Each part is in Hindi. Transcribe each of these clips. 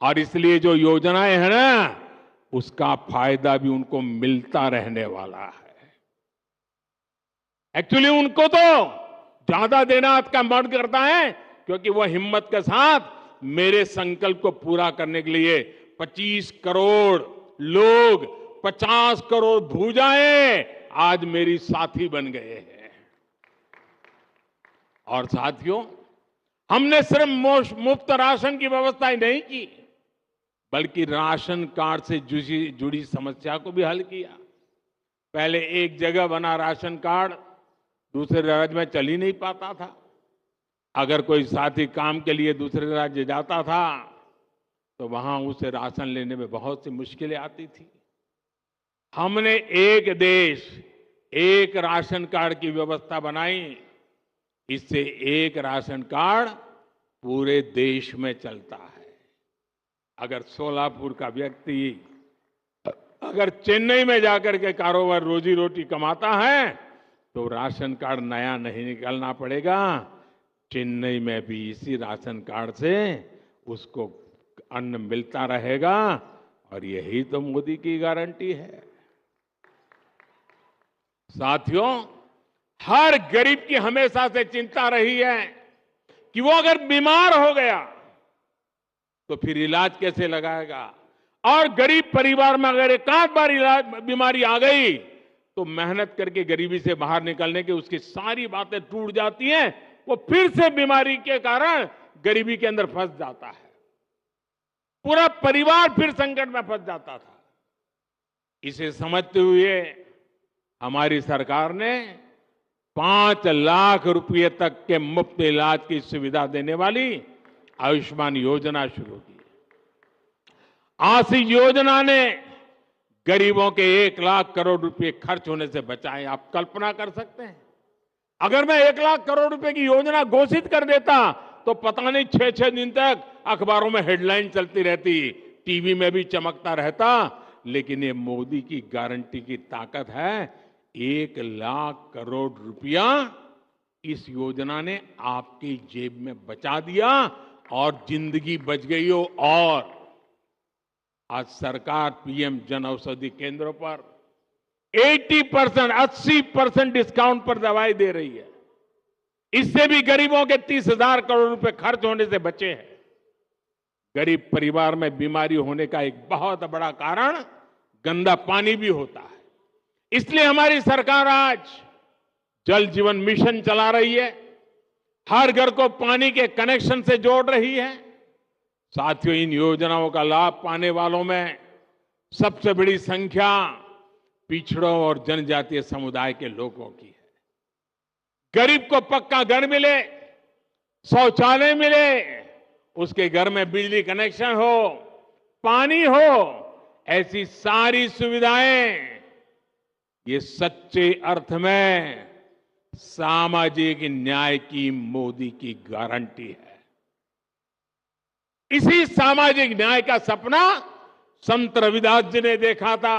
और इसलिए जो योजनाएं हैं ना, उसका फायदा भी उनको मिलता रहने वाला है। एक्चुअली उनको तो ज्यादा देना का मन करता है, क्योंकि वो हिम्मत के साथ मेरे संकल्प को पूरा करने के लिए 25 करोड़ लोग, 50 करोड़ भुजाएं आज मेरी साथी बन गए हैं। और साथियों, हमने सिर्फ मुफ्त राशन की व्यवस्था ही नहीं की, बल्कि राशन कार्ड से जुड़ी समस्या को भी हल किया। पहले एक जगह बना राशन कार्ड दूसरे राज्य में चल ही नहीं पाता था। अगर कोई साथी काम के लिए दूसरे राज्य जाता था तो वहां उसे राशन लेने में बहुत सी मुश्किलें आती थी। हमने एक देश एक राशन कार्ड की व्यवस्था बनाई। इससे एक राशन कार्ड पूरे देश में चलता है। अगर सोलापुर का व्यक्ति अगर चेन्नई में जाकर के कारोबार रोजी रोटी कमाता है तो राशन कार्ड नया नहीं निकालना पड़ेगा। चेन्नई में भी इसी राशन कार्ड से उसको अन्न मिलता रहेगा। और यही तो मोदी की गारंटी है। साथियों, हर गरीब की हमेशा से चिंता रही है कि वो अगर बीमार हो गया तो फिर इलाज कैसे लगाएगा। और गरीब परिवार में अगर एक आध बार बीमारी आ गई तो मेहनत करके गरीबी से बाहर निकलने की उसकी सारी बातें टूट जाती हैं। वो फिर से बीमारी के कारण गरीबी के अंदर फंस जाता है। पूरा परिवार फिर संकट में फंस जाता था। इसे समझते हुए हमारी सरकार ने 5 लाख रुपए तक के मुफ्त इलाज की सुविधा देने वाली आयुष्मान योजना शुरू की। आज इस योजना ने गरीबों के 1 लाख करोड़ रुपए खर्च होने से बचाए। आप कल्पना कर सकते हैं, अगर मैं 1 लाख करोड़ रुपए की योजना घोषित कर देता तो पता नहीं 6-6 दिन तक अखबारों में हेडलाइन चलती रहती, टीवी में भी चमकता रहता। लेकिन ये मोदी की गारंटी की ताकत है। 1 लाख करोड़ रुपया इस योजना ने आपकी जेब में बचा दिया और जिंदगी बच गई हो। और आज सरकार पीएम जन औषधि केंद्रों पर 80% डिस्काउंट पर दवाई दे रही है। इससे भी गरीबों के 30,000 करोड़ रुपए खर्च होने से बचे हैं। गरीब परिवार में बीमारी होने का एक बहुत बड़ा कारण गंदा पानी भी होता है। इसलिए हमारी सरकार आज जल जीवन मिशन चला रही है। हर घर को पानी के कनेक्शन से जोड़ रही है। साथियों, इन योजनाओं का लाभ पाने वालों में सबसे बड़ी संख्या पिछड़ों और जनजातीय समुदाय के लोगों की है। गरीब को पक्का घर मिले, शौचालय मिले, उसके घर में बिजली कनेक्शन हो, पानी हो, ऐसी सारी सुविधाएं ये सच्चे अर्थ में सामाजिक न्याय की मोदी की गारंटी है। इसी सामाजिक न्याय का सपना संत रविदास जी ने देखा था।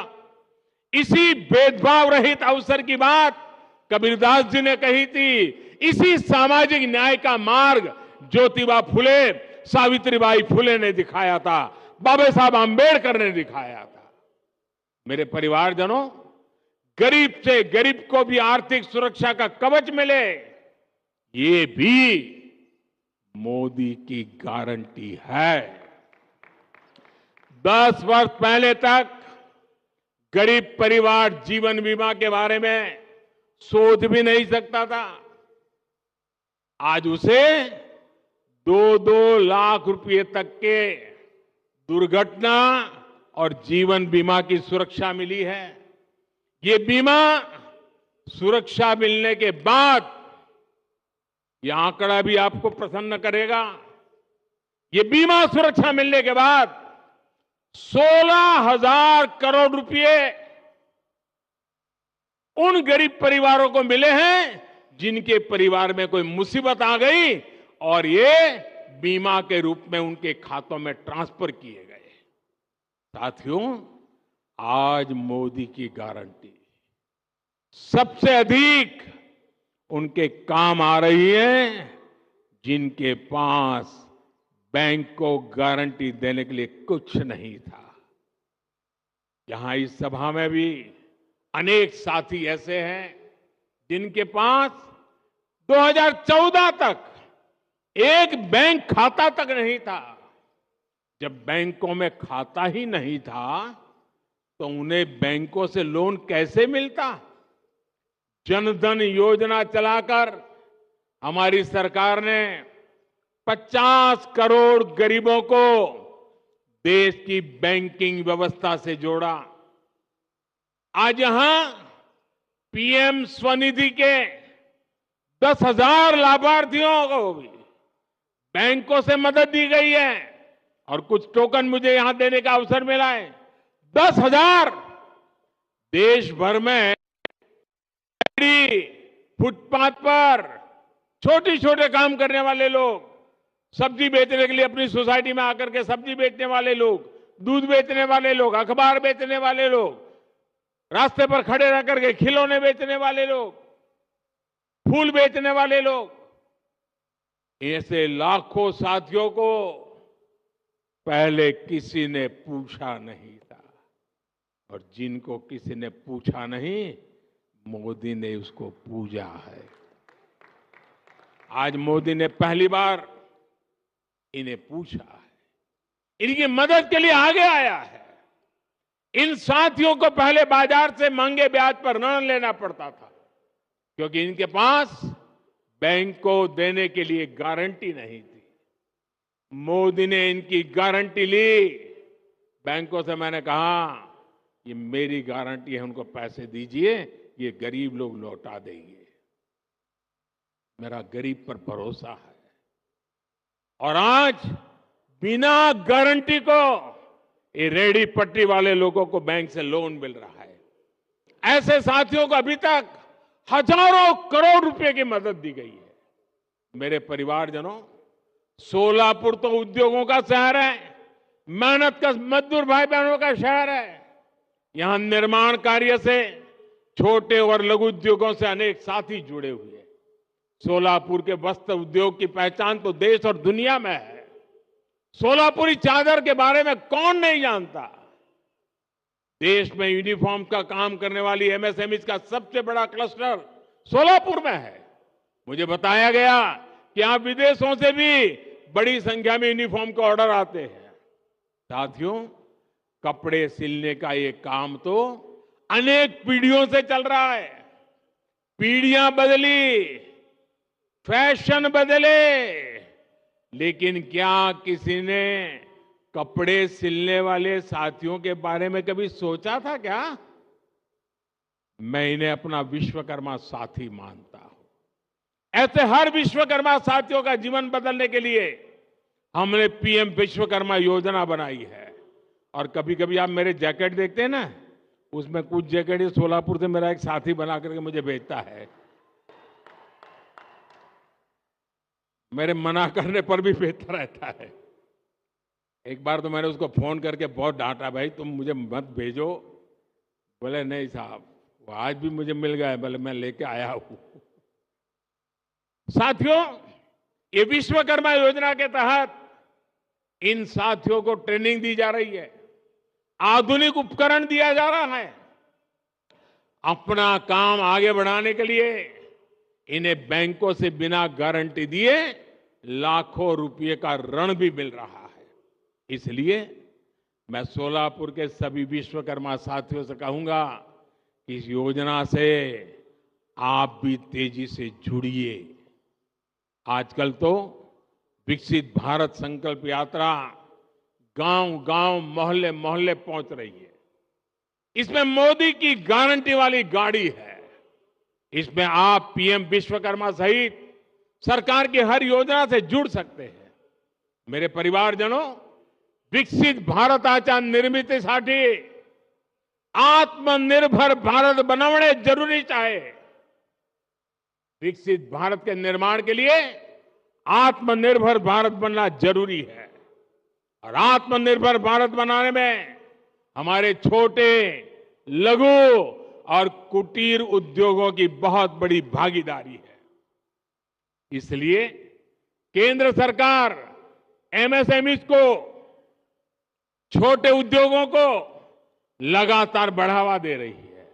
इसी भेदभाव रहित अवसर की बात कबीरदास जी ने कही थी। इसी सामाजिक न्याय का मार्ग ज्योतिबा फुले, सावित्रीबाई फुले ने दिखाया था, बाबा साहब आंबेडकर ने दिखाया था। मेरे परिवारजनों, गरीब से गरीब को भी आर्थिक सुरक्षा का कवच मिले, ये भी मोदी की गारंटी है। 10 वर्ष पहले तक गरीब परिवार जीवन बीमा के बारे में सोच भी नहीं सकता था। आज उसे 2-2 लाख रुपए तक के दुर्घटना और जीवन बीमा की सुरक्षा मिली है। ये बीमा सुरक्षा मिलने के बाद, यह आंकड़ा भी आपको प्रसन्न करेगा, ये बीमा सुरक्षा मिलने के बाद 16,000 करोड़ रुपए उन गरीब परिवारों को मिले हैं जिनके परिवार में कोई मुसीबत आ गई और ये बीमा के रूप में उनके खातों में ट्रांसफर किए गए। साथियों, आज मोदी की गारंटी सबसे अधिक उनके काम आ रही है जिनके पास बैंक को गारंटी देने के लिए कुछ नहीं था। यहां इस सभा में भी अनेक साथी ऐसे हैं जिनके पास 2014 तक एक बैंक खाता तक नहीं था। जब बैंकों में खाता ही नहीं था तो उन्हें बैंकों से लोन कैसे मिलता? जनधन योजना चलाकर हमारी सरकार ने 50 करोड़ गरीबों को देश की बैंकिंग व्यवस्था से जोड़ा। आज यहां पीएम स्वनिधि के 10,000 लाभार्थियों को भी बैंकों से मदद दी गई है और कुछ टोकन मुझे यहां देने का अवसर मिला है। 10,000 देश भर में फुटपाथ पर छोटे छोटे काम करने वाले लोग, सब्जी बेचने के लिए अपनी सोसाइटी में आकर के सब्जी बेचने वाले लोग, दूध बेचने वाले लोग, अखबार बेचने वाले लोग, रास्ते पर खड़े रह करके खिलौने बेचने वाले लोग, फूल बेचने वाले लोग, ऐसे लाखों साथियों को पहले किसी ने पूछा नहीं था और जिनको किसी ने पूछा नहीं, मोदी ने उसको पूजा है। आज मोदी ने पहली बार इन्हें पूछा है, इनकी मदद के लिए आगे आया है। इन साथियों को पहले बाजार से महंगे ब्याज पर ऋण लेना पड़ता था क्योंकि इनके पास बैंक को देने के लिए गारंटी नहीं थी। मोदी ने इनकी गारंटी ली। बैंकों से मैंने कहा ये मेरी गारंटी है, उनको पैसे दीजिए, ये गरीब लोग लौटा देंगे। मेरा गरीब पर भरोसा है। और आज बिना गारंटी को ये रेहड़ी पटरी वाले लोगों को बैंक से लोन मिल रहा है। ऐसे साथियों को अभी तक हजारों करोड़ रुपए की मदद दी गई है। मेरे परिवारजनों, सोलापुर तो उद्योगों का शहर है, मेहनत का मजदूर भाई बहनों का शहर है। यहां निर्माण कार्य से छोटे और लघु उद्योगों से अनेक साथी जुड़े हुए हैं। सोलापुर के वस्त्र उद्योग की पहचान तो देश और दुनिया में है। सोलापुरी चादर के बारे में कौन नहीं जानता? देश में यूनिफॉर्म का काम करने वाली एमएसएमई का सबसे बड़ा क्लस्टर सोलापुर में है। मुझे बताया गया कि यहां विदेशों से भी बड़ी संख्या में यूनिफॉर्म के ऑर्डर आते हैं। साथियों, कपड़े सिलने का ये काम तो अनेक पीढ़ियों से चल रहा है। पीढ़ियां बदली, फैशन बदले, लेकिन क्या किसी ने कपड़े सिलने वाले साथियों के बारे में कभी सोचा था क्या? मैं इन्हें अपना विश्वकर्मा साथी मानता हूं। ऐसे हर विश्वकर्मा साथियों का जीवन बदलने के लिए हमने पीएम विश्वकर्मा योजना बनाई है। और कभी कभी आप मेरे जैकेट देखते हैं ना, उसमें कुछ जैकेट सोलापुर से मेरा एक साथी बना करके मुझे भेजता है। मेरे मना करने पर भी भेजता रहता है। एक बार तो मैंने उसको फोन करके बहुत डांटा, भाई तुम मुझे मत भेजो। बोले नहीं साहब, वो आज भी मुझे मिल गया, बोले मैं लेके आया हूं। साथियों, ये विश्वकर्मा योजना के तहत इन साथियों को ट्रेनिंग दी जा रही है, आधुनिक उपकरण दिया जा रहा है। अपना काम आगे बढ़ाने के लिए इन्हें बैंकों से बिना गारंटी दिए लाखों रुपए का ऋण भी मिल रहा है। इसलिए मैं सोलापुर के सभी विश्वकर्मा साथियों से कहूंगा कि इस योजना से आप भी तेजी से जुड़िए। आजकल तो विकसित भारत संकल्प यात्रा गांव-गांव, मोहल्ले-मोहल्ले पहुंच रही है। इसमें मोदी की गारंटी वाली गाड़ी है। इसमें आप पीएम विश्वकर्मा सहित सरकार की हर योजना से जुड़ सकते हैं। मेरे परिवारजनों, विकसित भारताच्या निर्मितीसाठी आत्मनिर्भर भारत बनवणे जरूरीच आहे। विकसित भारत के निर्माण के लिए आत्मनिर्भर भारत बनना जरूरी है। और आत्मनिर्भर भारत बनाने में हमारे छोटे, लघु और कुटीर उद्योगों की बहुत बड़ी भागीदारी है। इसलिए केंद्र सरकार एमएसएमई को, छोटे उद्योगों को लगातार बढ़ावा दे रही है।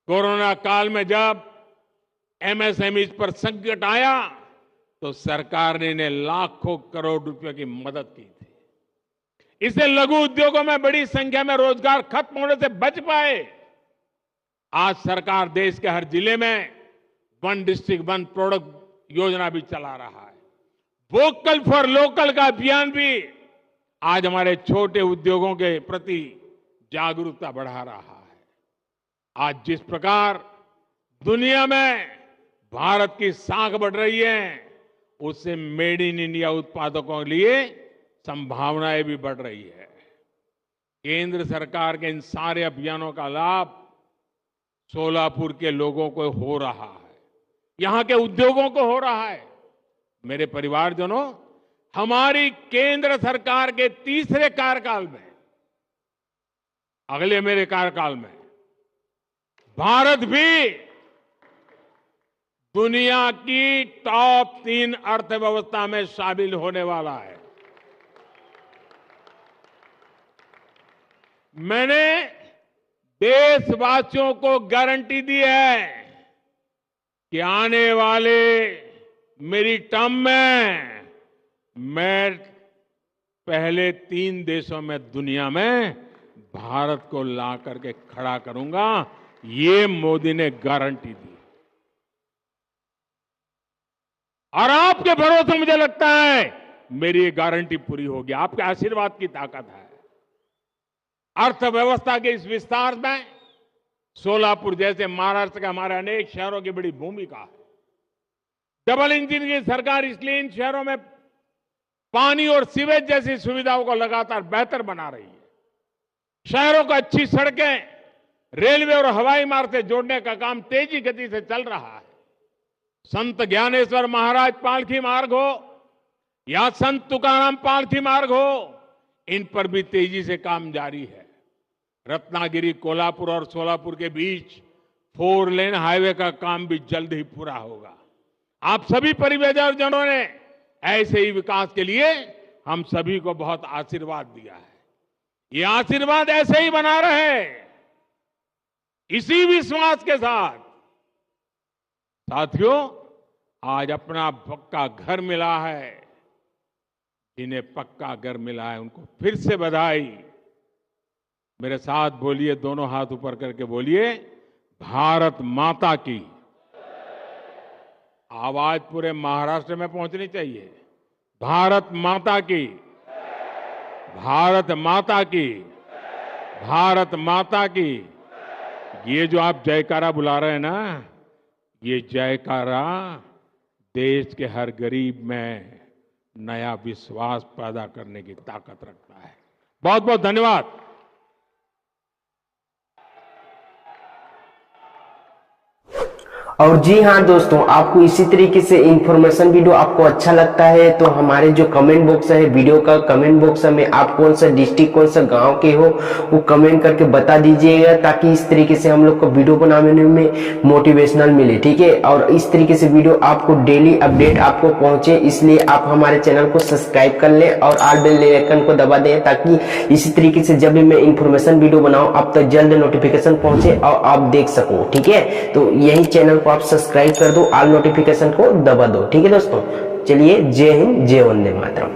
कोरोना काल में जब एमएसएमई पर संकट आया तो सरकार ने इन्हें लाखों करोड़ रुपए की मदद की थी। इससे लघु उद्योगों में बड़ी संख्या में रोजगार खत्म होने से बच पाए। आज सरकार देश के हर जिले में वन डिस्ट्रिक्ट वन प्रोडक्ट योजना भी चला रहा है। वोकल फॉर लोकल का अभियान भी आज हमारे छोटे उद्योगों के प्रति जागरूकता बढ़ा रहा है। आज जिस प्रकार दुनिया में भारत की साख बढ़ रही है, उससे मेड इन इंडिया उत्पादकों के लिए संभावनाएं भी बढ़ रही है। केंद्र सरकार के इन सारे अभियानों का लाभ सोलापुर के लोगों को हो रहा है, यहां के उद्योगों को हो रहा है। मेरे परिवारजनों, हमारी केंद्र सरकार के तीसरे कार्यकाल में, अगले मेरे कार्यकाल में, भारत भी दुनिया की टॉप 3 अर्थव्यवस्था में शामिल होने वाला है। मैंने देशवासियों को गारंटी दी है कि आने वाले मेरी टर्म में मैं पहले 3 देशों में दुनिया में भारत को ला करके खड़ा करूंगा। ये मोदी ने गारंटी दी और आपके भरोसे मुझे लगता है मेरी ये गारंटी पूरी होगी। आपके आशीर्वाद की ताकत है। अर्थव्यवस्था के इस विस्तार में सोलापुर जैसे महाराष्ट्र के हमारे अनेक शहरों की बड़ी भूमिका है। डबल इंजन की सरकार इसलिए इन शहरों में पानी और सीवेज जैसी सुविधाओं को लगातार बेहतर बना रही है। शहरों को अच्छी सड़कें, रेलवे और हवाई मार्ग से जोड़ने का काम तेजी गति से चल रहा है। संत ज्ञानेश्वर महाराज पालकी मार्ग हो या संत तुकाराम पालकी मार्ग हो, इन पर भी तेजी से काम जारी है। रत्नागिरी, कोल्हापुर और सोलापुर के बीच 4 लेन हाईवे का काम भी जल्द ही पूरा होगा। आप सभी परिवारजनों ने ऐसे ही विकास के लिए हम सभी को बहुत आशीर्वाद दिया है। ये आशीर्वाद ऐसे ही बना रहे। इसी विश्वास के साथ साथियों, आज अपना पक्का घर मिला है। जिन्हें पक्का घर मिला है उनको फिर से बधाई। मेरे साथ बोलिए, दोनों हाथ ऊपर करके बोलिए, भारत माता की। आवाज पूरे महाराष्ट्र में पहुंचनी चाहिए। भारत माता की, भारत माता की, भारत माता की। ये जो आप जयकारा बुला रहे हैं ना, ये जयकारा देश के हर गरीब में नया विश्वास पैदा करने की ताकत रखता है। बहुत बहुत धन्यवाद। और जी हाँ दोस्तों, आपको इसी तरीके से इंफॉर्मेशन वीडियो आपको अच्छा लगता है तो हमारे जो कमेंट बॉक्स है, वीडियो का कमेंट बॉक्स में आप कौन सा डिस्ट्रिक्ट, कौन सा गांव के हो, वो कमेंट करके बता दीजिएगा, ताकि इस तरीके से हम लोग को वीडियो बनाने में मोटिवेशनल मिले। ठीक है, और इस तरीके से वीडियो आपको डेली अपडेट आपको पहुंचे, इसलिए आप हमारे चैनल को सब्सक्राइब कर लें और ऑल बेल आइकन को दबा दें, ताकि इसी तरीके से जब भी मैं इंफॉर्मेशन वीडियो बनाऊं आप तक जल्द नोटिफिकेशन पहुंचे और आप देख सको। ठीक है, तो यही चैनल को आप सब्सक्राइब कर दो, ऑल नोटिफिकेशन को दबा दो। ठीक है दोस्तों, चलिए, जय हिंद, जय वंदे मातरम।